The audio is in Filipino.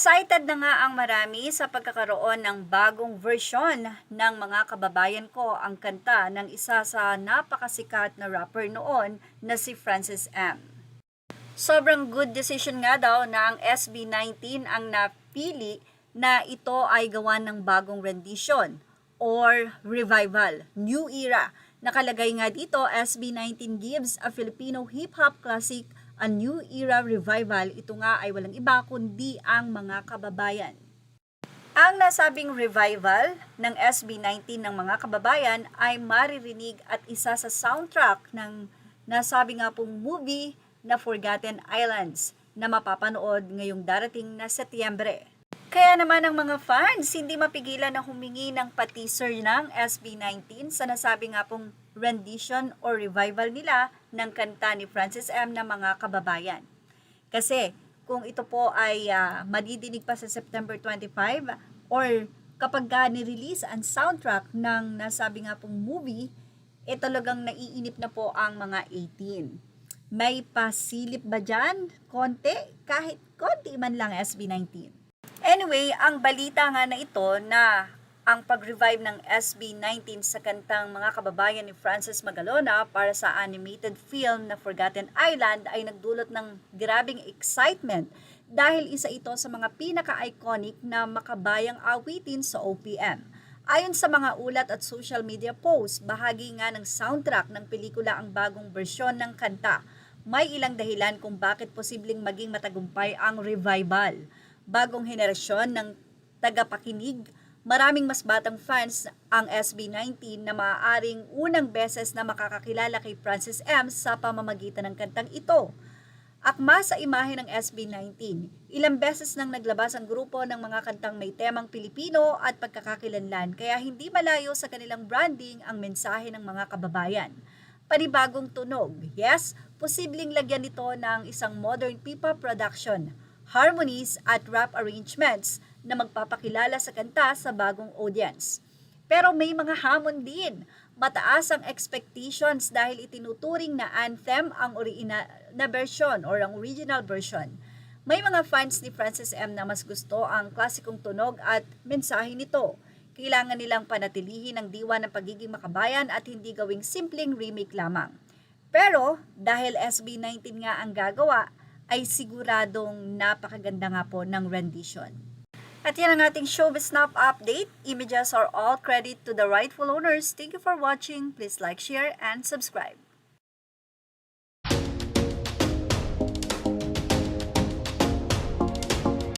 Excited na nga ang marami sa pagkakaroon ng bagong version ng mga kababayan ko ang kanta ng isa sa napakasikat na rapper noon na si Francis M. Sobrang good decision nga daw na ang SB19 ang napili na ito ay gawa ng bagong rendition or revival, new era. Nakalagay nga dito, SB19 gives a Filipino hip-hop classic a new era revival. Ito nga ay walang iba kundi ang mga kababayan. Ang nasabing revival ng SB19 ng mga kababayan ay maririnig at isa sa soundtrack ng nasabi nga pong movie na Forgotten Islands na mapapanood ngayong darating na Setyembre. Kaya naman ang mga fans hindi mapigilan na humingi ng pa-teaser ng SB19 sa nasabi nga pong rendition or revival nila ng kanta ni Francis M na mga kababayan. Kasi kung ito po ay madidinig pa sa September 25 or kapag ni-release ang soundtrack ng nasabi nga pong movie, talagang naiinip na po ang mga 18. May pasilip ba dyan? Konti? Kahit konti man lang SB19. Anyway, ang balita nga na ito na ang pag-revive ng SB19 sa kantang mga kababayan ni Francis Magalona para sa animated film na Forgotten Island ay nagdulot ng grabing excitement dahil isa ito sa mga pinaka-iconic na makabayang awitin sa OPM. Ayon sa mga ulat at social media posts, bahagi nga ng soundtrack ng pelikula ang bagong bersyon ng kanta. May ilang dahilan kung bakit posibleng maging matagumpay ang revival. Bagong henerasyon ng tagapakinig, maraming mas batang fans ang SB19 na maaaring unang beses na makakakilala kay Francis M sa pamamagitan ng kantang ito. Akma sa imahe ng SB19, ilang beses nang naglabas ang grupo ng mga kantang may temang Pilipino at pagkakakilanlan kaya hindi malayo sa kanilang branding ang mensahe ng mga kababayan. Panibagong tunog, yes, posibleng lagyan nito ng isang modern P-pop production, harmonies at rap arrangements na magpapakilala sa kanta sa bagong audience. Pero may mga hamon din. Mataas ang expectations dahil itinuturing na anthem ang original version. May mga fans ni Francis M na mas gusto ang klasikong tunog at mensahe nito. Kailangan nilang panatilihin ang diwa ng pagiging makabayan at hindi gawing simpleng remake lamang. Pero dahil SB19 nga ang gagawa, ay siguradong napakaganda nga po ng rendition. At yan ang ating Showbiz Snap update. Images are all credit to the rightful owners. Thank you for watching. Please like, share, and subscribe.